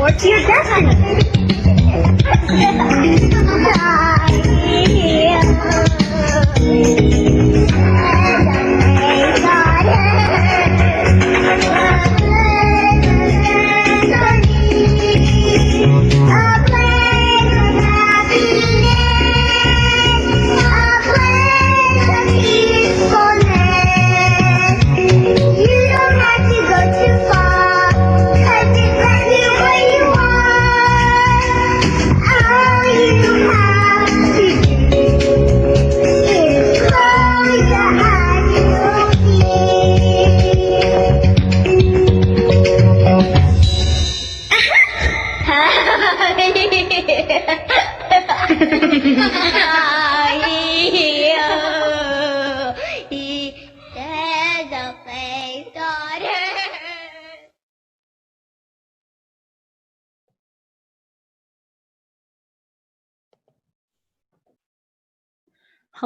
You're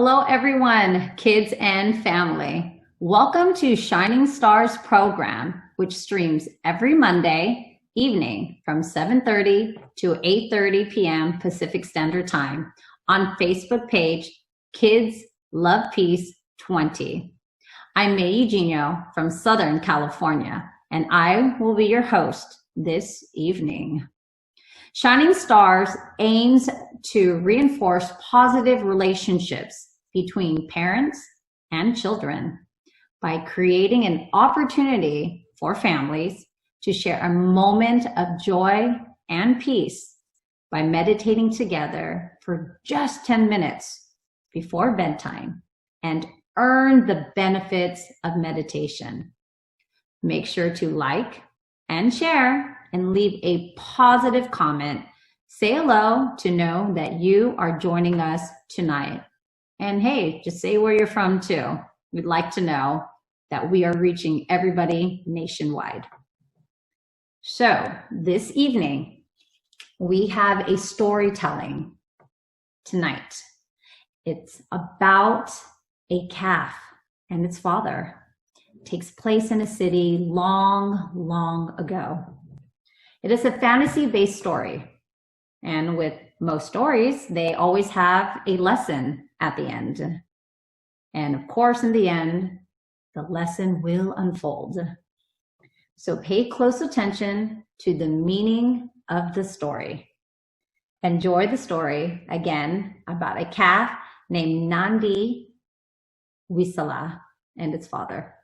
Hello, everyone, kids and family. Welcome to Shining Stars program, which streams every Monday evening from 7:30 to 8:30 p.m. Pacific Standard Time on Facebook page Kids Love Peace 20. I'm May Eugenio from Southern California, and I will be your host this evening. Shining Stars aims to reinforce positive relationships between parents and children by creating an opportunity for families to share a moment of joy and peace by meditating together for just 10 minutes before bedtime and earn the benefits of meditation. Make sure to like and share and leave a positive comment. Say hello to know that you are joining us tonight. And hey, just say where you're from too. We'd like to know that we are reaching everybody nationwide. So this evening, we have a storytelling tonight. It's about a calf and its father. It takes place in a city long, long ago. It is a fantasy-based story. And with most stories, they always have a lesson at the end. And of course, in the end, the lesson will unfold. So pay close attention to the meaning of the story. Enjoy the story, again, about a calf named Nandhiwisala and its father.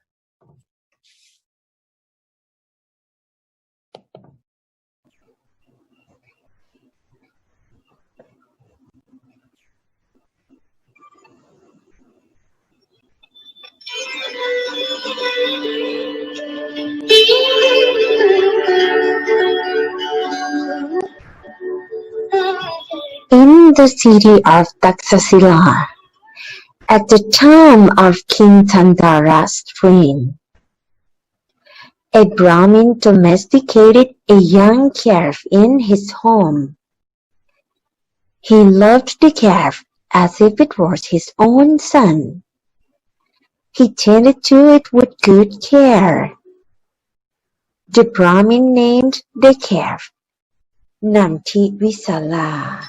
In the city of Taxila, at the time of King Tandara's reign, a Brahmin domesticated a young calf in his home. He loved the calf as if it was his own son. He tended to it with good care. The Brahmin named the calf Nandhiwisala.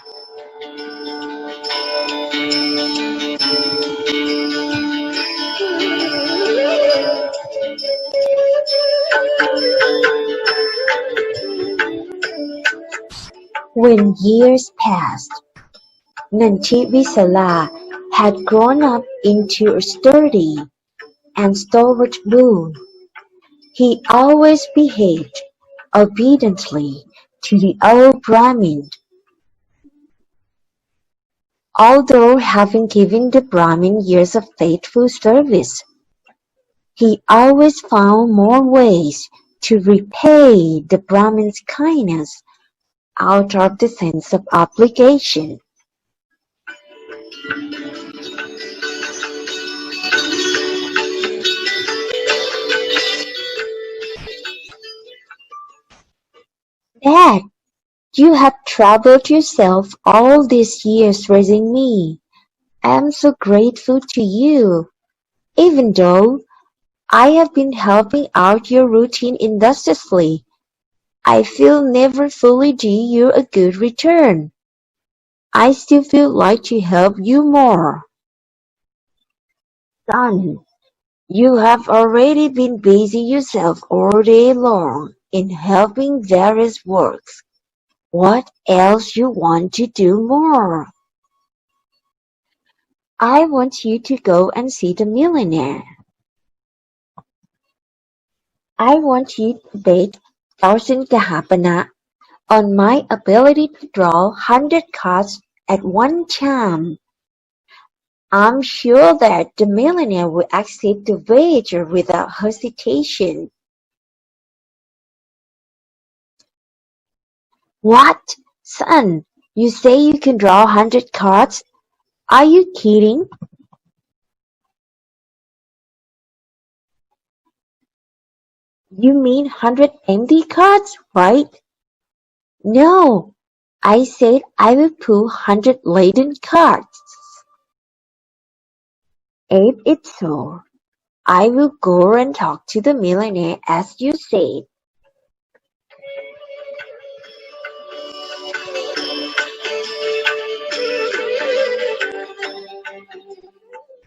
When years passed, Nandhiwisala had grown up into a sturdy and stalwart bull. He always behaved obediently to the old Brahmin. Although having given the Brahmin years of faithful service, he always found more ways to repay the Brahmin's kindness out of the sense of obligation. Dad, you have troubled yourself all these years raising me. I am so grateful to you, even though I have been helping out your routine industriously. I feel never fully due you a good return. I still feel like to help you more. Son, you have already been busy yourself all day long in helping various works. What else you want to do more? I want you to go and see the millionaire. I want you to bet thousand kahapana on my ability to draw 100 cards at one time. I'm sure that the millionaire will accept the wager without hesitation. What? Son, you say you can draw 100 cards? Are you kidding? You mean 100 empty cards, right? No, I said I will pull 100 laden cards. If it's so, I will go and talk to the millionaire as you said.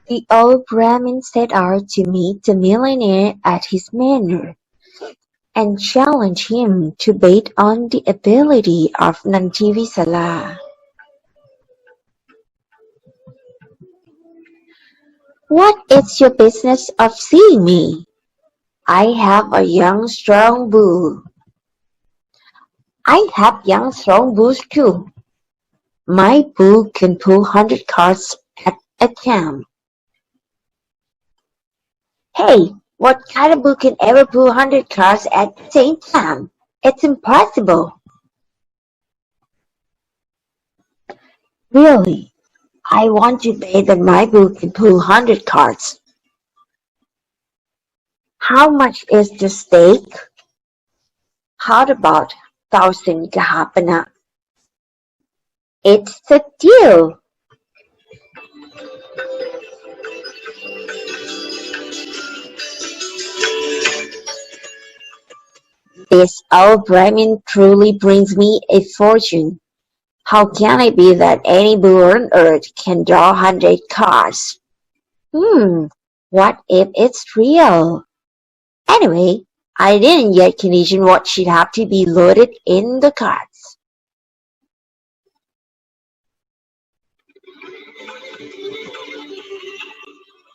The old Brahmin set out to meet the millionaire at his manor, and challenged him to bet on the ability of Nandhiwisala. What is your business of seeing me? I have a young strong bull. I have young strong bulls too. My bull can pull 100 cards at a time. Hey, what kind of bull can ever pull 100 cards at the same time? It's impossible. Really, I want to bet that my bull can pull 100 cards. How much is the stake? How about 1,000 kahapana? It's a deal. This old Brahmin truly brings me a fortune. How can it be that any bull on earth can draw 100 cards? What if it's real? Anyway, I didn't yet condition what should have to be loaded in the cards.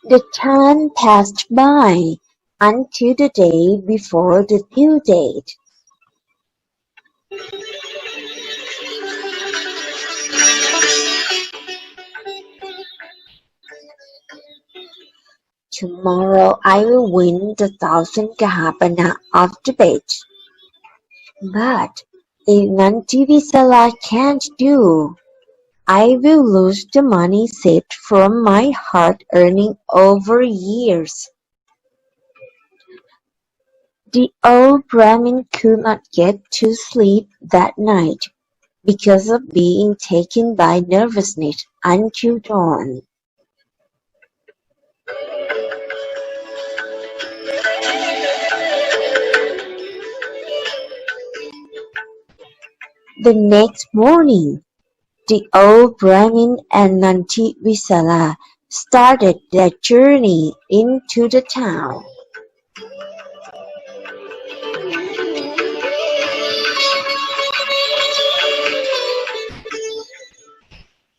The time passed by until the day before the due date. Tomorrow I will win the 1,000 kahapana of the bet. But if Nandhiwisala can't do, I will lose the money saved from my hard earning over years. The old Brahmin could not get to sleep that night because of being taken by nervousness until dawn. The next morning, the old Brahmin and Nandhiwisala started their journey into the town.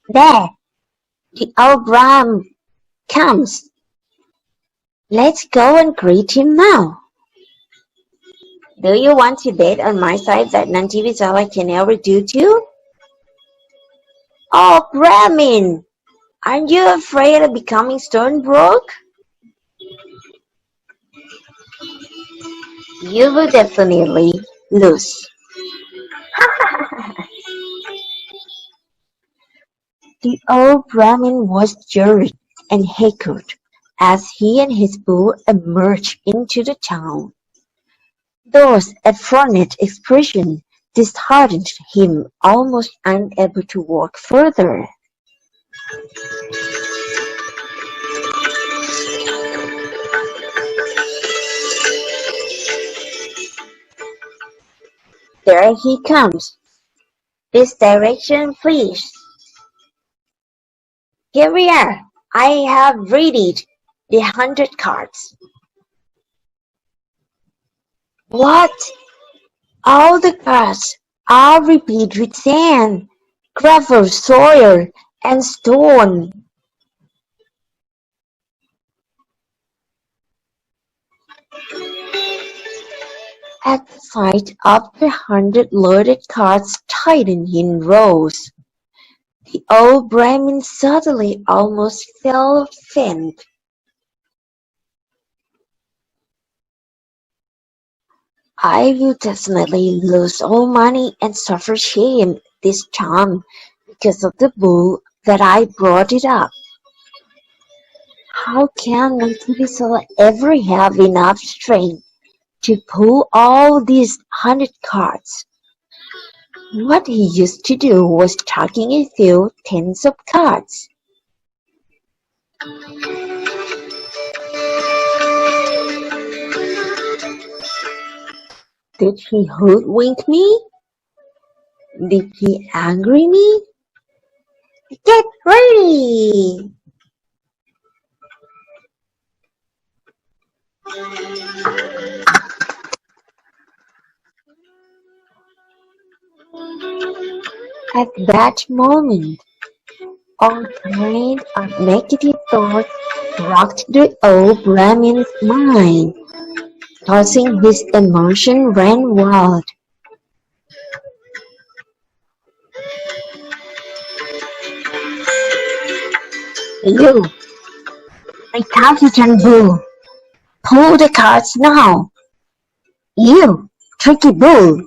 There, the old Brahmin comes. Let's go and greet him now. Do you want to bet on my side that Nandhiwisala can ever do too? Oh, Brahmin! Aren't you afraid of becoming stone broke? You will definitely lose. The old Brahmin was juried and heckled as he and his bull emerged into the town. Those affronted expressions disheartened him, almost unable to walk further. There he comes. This direction, please. Here we are. I have read the 100 cards. What? All the cards are repeated with sand, gravel, soil, and stone. At the sight of the 100 loaded cards tightened in rows, the old Brahmin suddenly almost fell faint. I will definitely lose all money and suffer shame this time because of the bull that I brought it up. How can Nandhiwisala ever have enough strength to pull all these 100 cards? What he used to do was tucking a few tens of cards. Did he hoodwink me? Did he angry me? Get ready! At that moment, all kind of negative thoughts rocked the old Brahmin's mind, causing his emotion ran wild. You, recalcitrant bull, pull the cards now! You, tricky bull,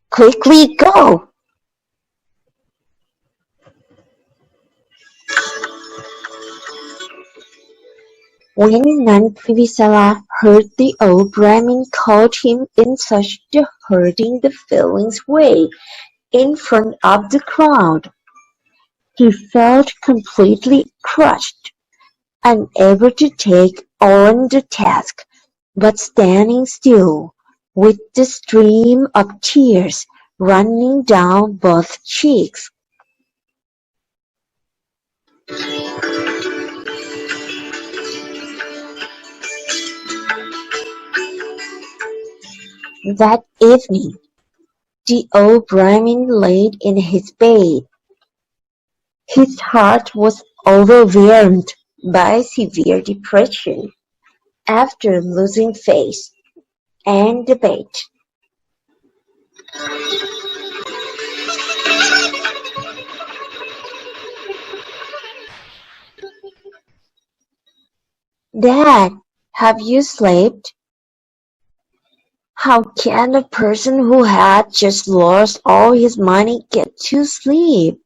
quickly go! When Nandhiwisala heard the old Brahmin called him in such a hurting the feelings way in front of the crowd, he felt completely crushed, unable to take on the task, but standing still, with the stream of tears running down both cheeks. That evening, the old Brahmin laid in his bed. His heart was overwhelmed by severe depression after losing faith and the bet. Dad, have you slept? How can a person who had just lost all his money get to sleep?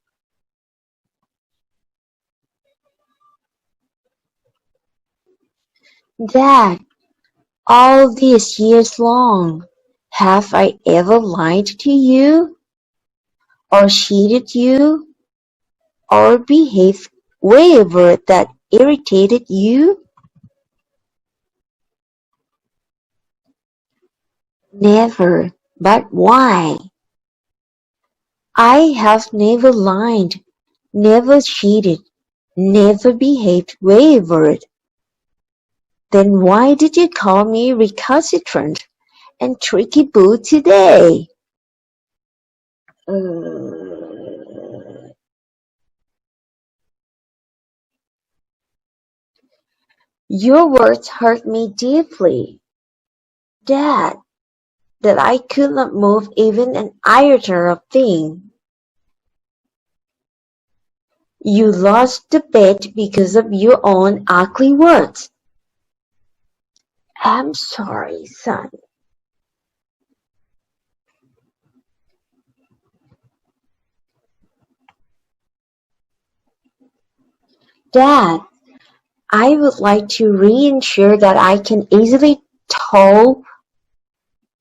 Dad, all these years long, have I ever lied to you, or cheated you, or behaved wherever that irritated you? Never, but why? I have never lied, never cheated, never behaved wayward. Then why did you call me recalcitrant and tricky boo today? Your words hurt me deeply, Dad, that I could not move even an iota of thing. You lost the bet because of your own ugly words. I'm sorry, son. Dad, I would like to reinsure that I can easily tow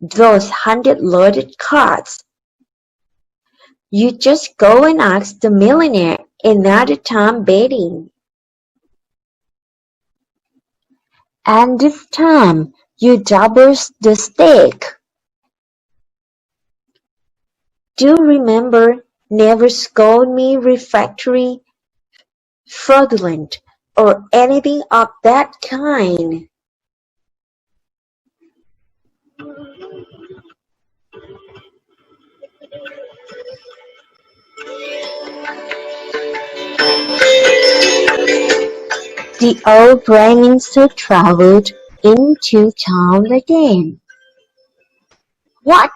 those 100 loaded carts. You just go and ask the millionaire another time betting. And this time you double the stake. Do remember, never scold me refractory, fraudulent, or anything of that kind. The old Brahmin so travelled into town again. What?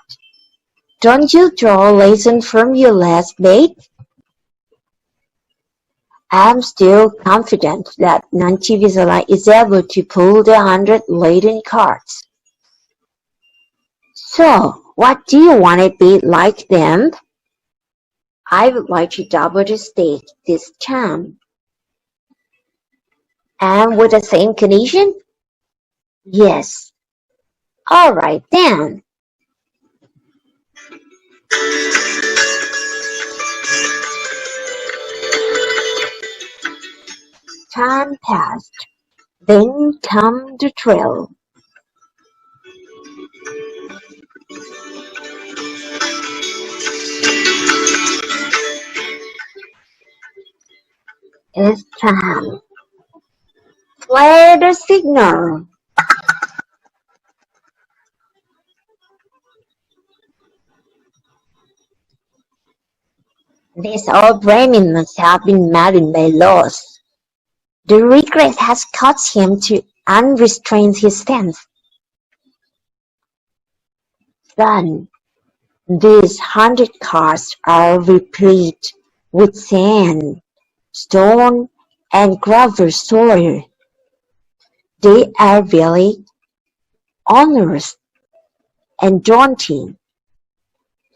Don't you draw a lesson from your last date? I'm still confident that Nandhiwisala is able to pull the 100 laden carts. So, what do you want to be like them? I would like to double the stake this time. And with the same condition? Yes. All right then. Time passed. Then come the thrill. It's time. Play the signal. This old Brahmin must have been maddened by loss. The regret has caused him to unrestrain his stance. Son, these 100 cars are replete with sand, stone, and gravel soil. They are very onerous and daunting.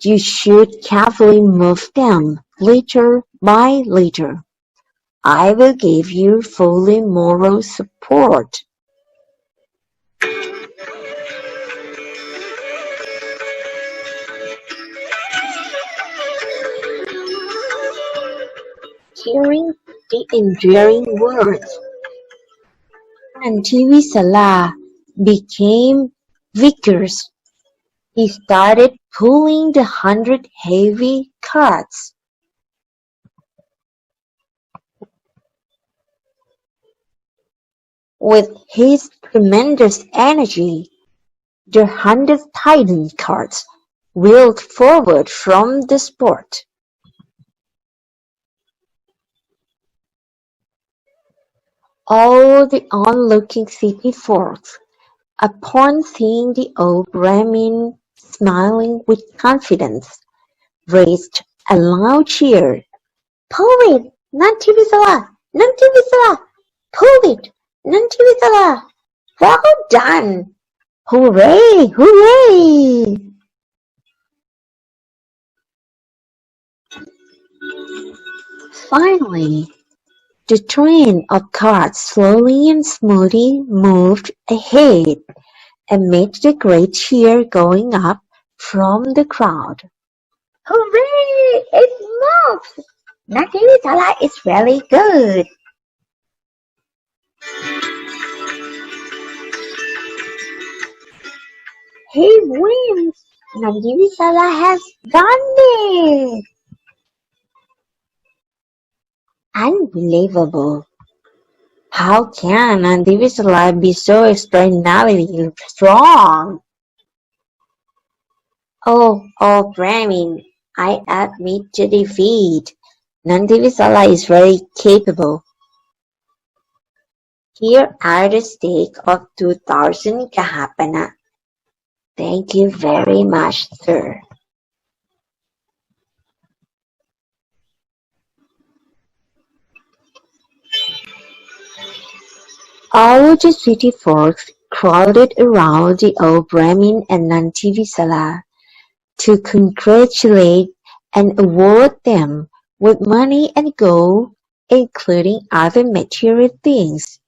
You should carefully move them little by little. I will give you full moral support. Hearing the endearing words, Nandhiwisala became vigorous. He started pulling the 100 heavy carts. With his tremendous energy, the 100 titan carts wheeled forward from the spot. All the onlooking city folks, upon seeing the old Brahmin smiling with confidence, raised a loud cheer. "Pull it, Nandhiwisala! Nandhiwisala! Pull it, Nandhiwisala! Well done! Hooray! Hooray!" Finally, the train of carts slowly and smoothly moved ahead amid the great cheer going up from the crowd. "Hooray! It moves! Nandhiwisala is very good." "He wins! Nandhiwisala has done it!" Unbelievable! How can Nandhiwisala be so extraordinarily strong? Oh, Brahmin, I admit to defeat. Nandhiwisala is very capable. Here are the stake of 2,000 kahapana. Thank you very much, sir. All the city folks crowded around the old Brahmin and Nandhiwisala to congratulate and award them with money and gold, including other material things.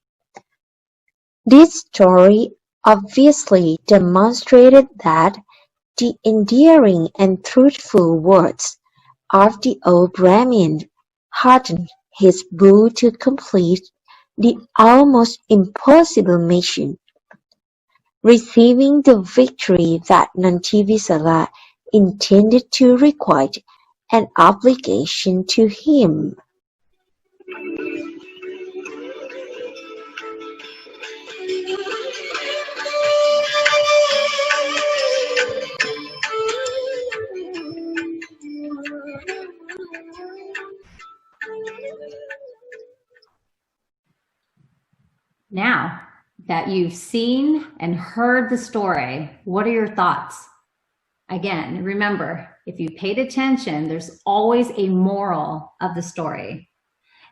This story obviously demonstrated that the endearing and truthful words of the old Brahmin heartened his bull to complete the almost impossible mission, receiving the victory that Nandhiwisala intended to requite an obligation to him. Now that you've seen and heard the story, what are your thoughts? Again, remember, if you paid attention, there's always a moral of the story.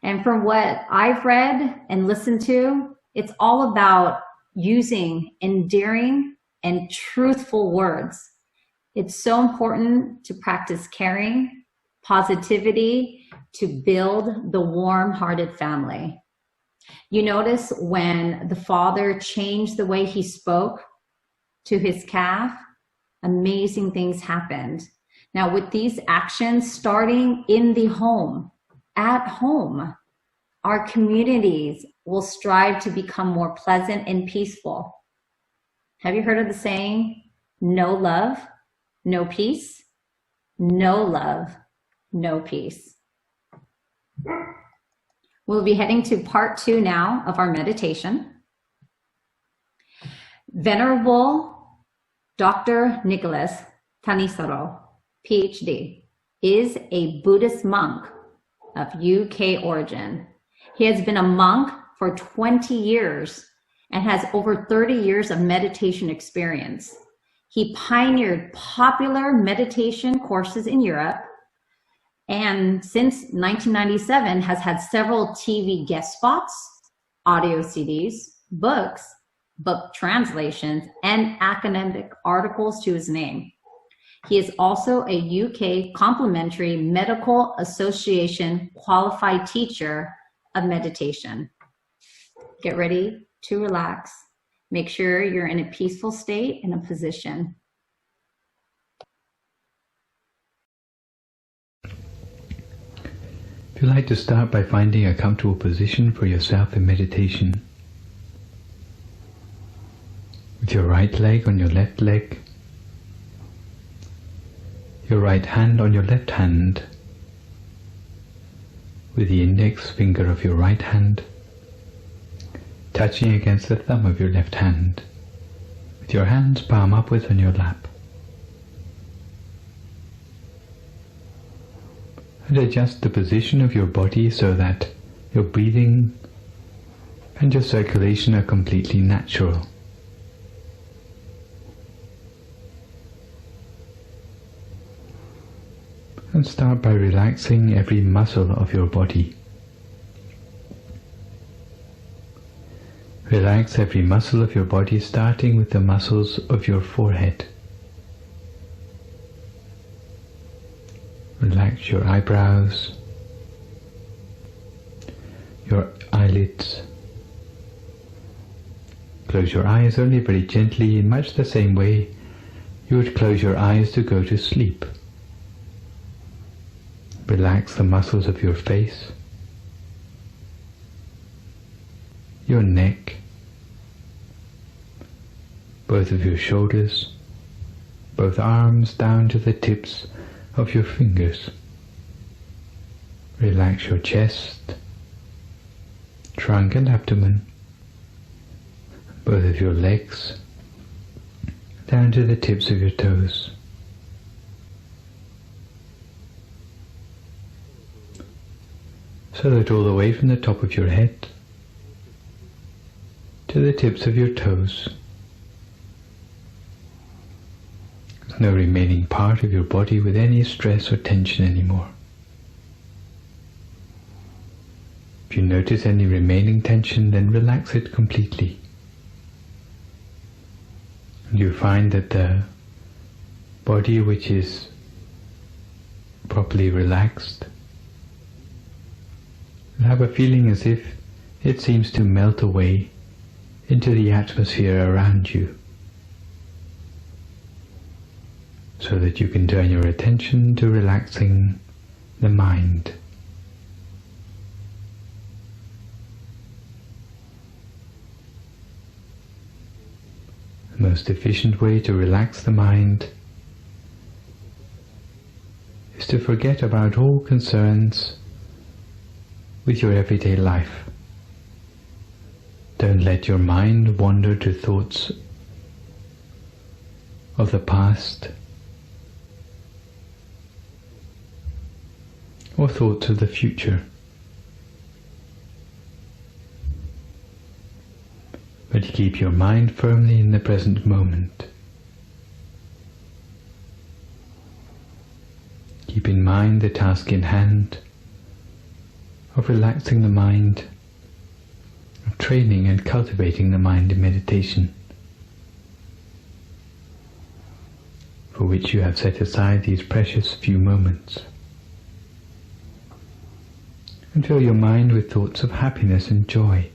And from what I've read and listened to, it's all about using endearing and truthful words. It's so important to practice caring, positivity, to build the warm-hearted family. You notice when the father changed the way he spoke to his calf, amazing things happened. Now with these actions starting in the home, at home, our communities will strive to become more pleasant and peaceful. Have you heard of the saying, no love, no peace? No love, no peace. We'll be heading to part 2 now of our meditation. Venerable Dr. Nicholas Tanisaro, PhD, is a Buddhist monk of UK origin. He has been a monk for 20 years and has over 30 years of meditation experience. He pioneered popular meditation courses in Europe, and since 1997 has had several TV guest spots, audio CDs, books, book translations, and academic articles to his name. He is also a UK Complementary Medical Association qualified teacher of meditation. Get ready to relax. Make sure you're in a peaceful state and a position. If you'd like to start by finding a comfortable position for yourself in meditation, with your right leg on your left leg, your right hand on your left hand, with the index finger of your right hand touching against the thumb of your left hand, with your hands palm upwards on your lap. And adjust the position of your body so that your breathing and your circulation are completely natural. And start by relaxing every muscle of your body. Relax every muscle of your body, starting with the muscles of your forehead. Relax your eyebrows, your eyelids. Close your eyes only very gently, in much the same way you would close your eyes to go to sleep. Relax the muscles of your face, your neck, both of your shoulders, both arms down to the tips of your fingers. Relax your chest, trunk and abdomen, both of your legs, down to the tips of your toes. So that all the way from the top of your head to the tips of your toes, there's no remaining part of your body with any stress or tension anymore. If you notice any remaining tension, then relax it completely. And you find that the body which is properly relaxed will have a feeling as if it seems to melt away into the atmosphere around you, so that you can turn your attention to relaxing the mind. The most efficient way to relax the mind is to forget about all concerns with your everyday life. Don't let your mind wander to thoughts of the past or thoughts of the future, but keep your mind firmly in the present moment. Keep in mind the task in hand of relaxing the mind, of training and cultivating the mind in meditation, for which you have set aside these precious few moments. And fill your mind with thoughts of happiness and joy.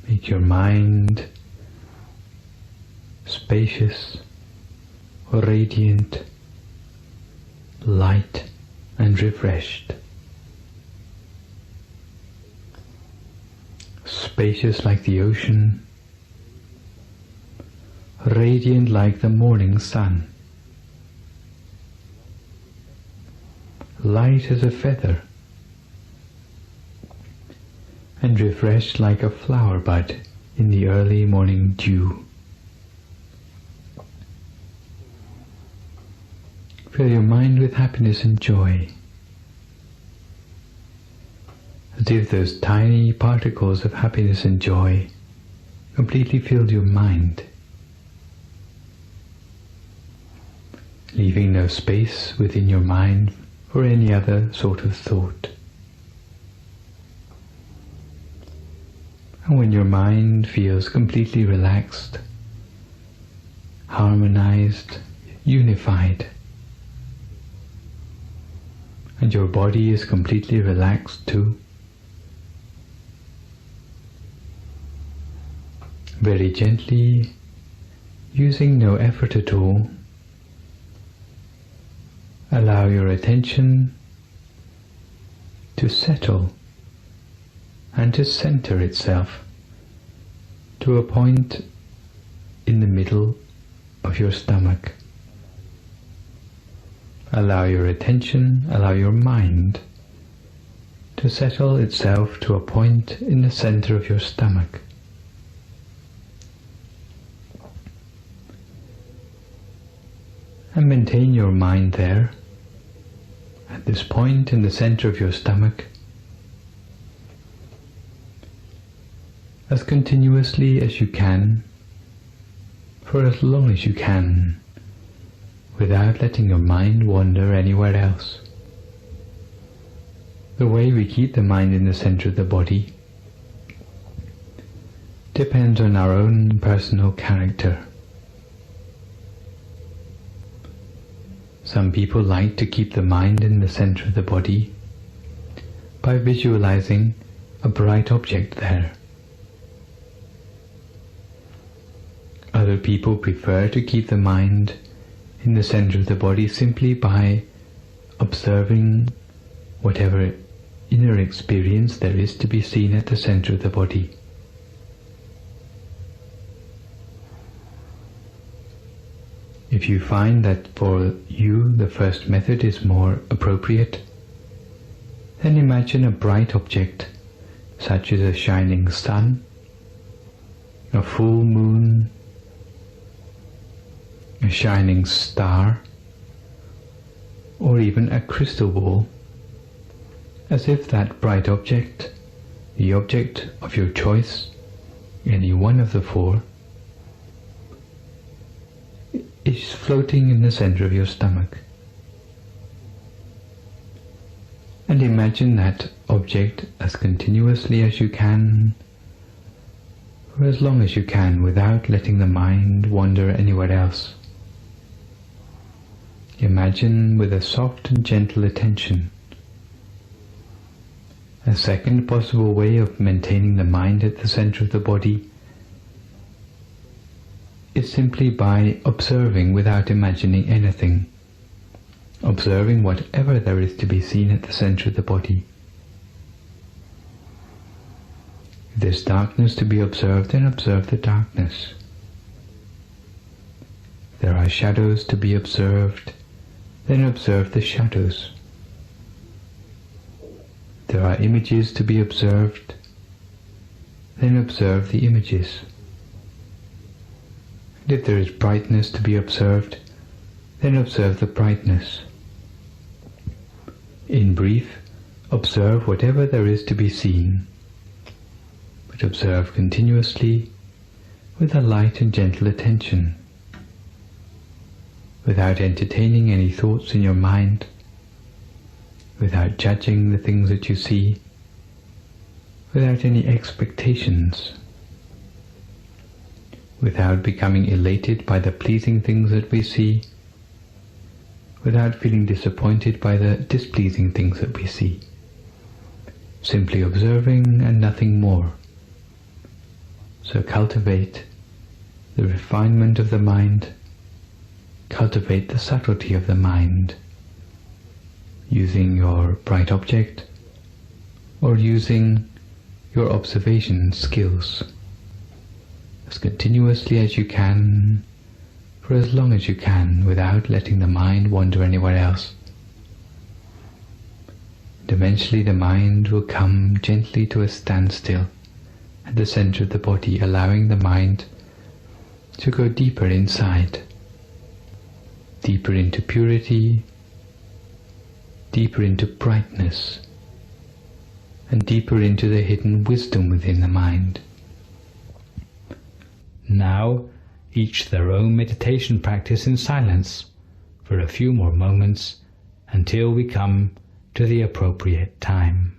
Make your mind spacious, radiant, light and refreshed. Spacious like the ocean, radiant like the morning sun, light as a feather, and refreshed like a flower bud in the early morning dew. Fill your mind with happiness and joy, as if those tiny particles of happiness and joy completely filled your mind, leaving no space within your mind for any other sort of thought. And when your mind feels completely relaxed, harmonized, unified, and your body is completely relaxed too, very gently, using no effort at all, allow your attention to settle and to center itself to a point in the middle of your stomach. Allow your attention, allow your mind to settle itself to a point in the center of your stomach. And maintain your mind there, at this point in the center of your stomach, as continuously as you can, for as long as you can, without letting your mind wander anywhere else. The way we keep the mind in the center of the body depends on our own personal character. Some people like to keep the mind in the center of the body by visualizing a bright object there. Other people prefer to keep the mind in the center of the body simply by observing whatever inner experience there is to be seen at the center of the body. If you find that for you the first method is more appropriate, then imagine a bright object such as a shining sun, a full moon, a shining star, or even a crystal ball, as if that bright object, the object of your choice, any one of the four, is floating in the center of your stomach. And imagine that object as continuously as you can, for as long as you can, without letting the mind wander anywhere else. Imagine with a soft and gentle attention. A second possible way of maintaining the mind at the center of the body is simply by observing without imagining anything, observing whatever there is to be seen at the center of the body. If there's darkness to be observed, then observe the darkness. If there are shadows to be observed, then observe the shadows. There are images to be observed, then observe the images. And if there is brightness to be observed, then observe the brightness. In brief, observe whatever there is to be seen, but observe continuously with a light and gentle attention, without entertaining any thoughts in your mind, without judging the things that you see, without any expectations, without becoming elated by the pleasing things that we see, without feeling disappointed by the displeasing things that we see. Simply observing and nothing more. So cultivate the refinement of the mind, cultivate the subtlety of the mind, using your bright object or using your observation skills as continuously as you can, for as long as you can, without letting the mind wander anywhere else. And eventually the mind will come gently to a standstill at the center of the body, allowing the mind to go deeper inside, deeper into purity, deeper into brightness, and deeper into the hidden wisdom within the mind. Now, each their own meditation practice in silence for a few more moments until we come to the appropriate time.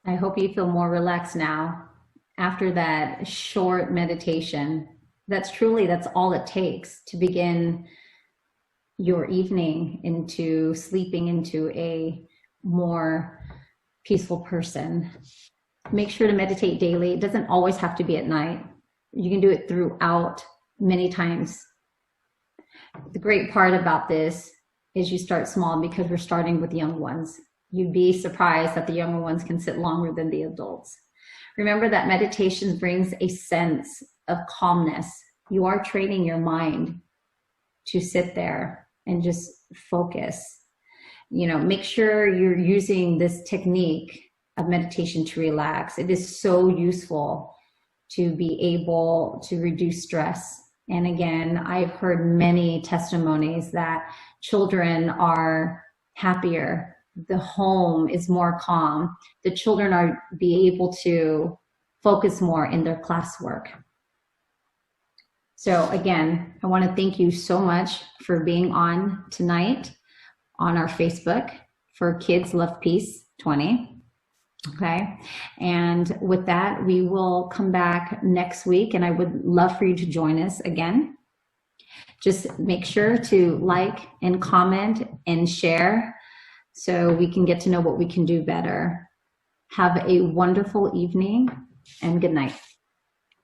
I hope you feel more relaxed now after that short meditation. That's all it takes to begin your evening into sleeping into a more peaceful person. Make sure to meditate daily. It doesn't always have to be at night. You can do it throughout many times. The great part about this is you start small because we're starting with young ones. You'd be surprised that the younger ones can sit longer than the adults. Remember that meditation brings a sense of calmness. You are training your mind to sit there and just focus. Make sure you're using this technique of meditation to relax. It is so useful to be able to reduce stress. And again, I've heard many testimonies that children are happier. The home is more calm. The children are be able to focus more in their classwork. So again, I want to thank you so much for being on tonight on our Facebook for Kids Love Peace 20. Okay. And with that, we will come back next week, and I would love for you to join us again. Just make sure to like and comment and share so we can get to know what we can do better. Have a wonderful evening and good night.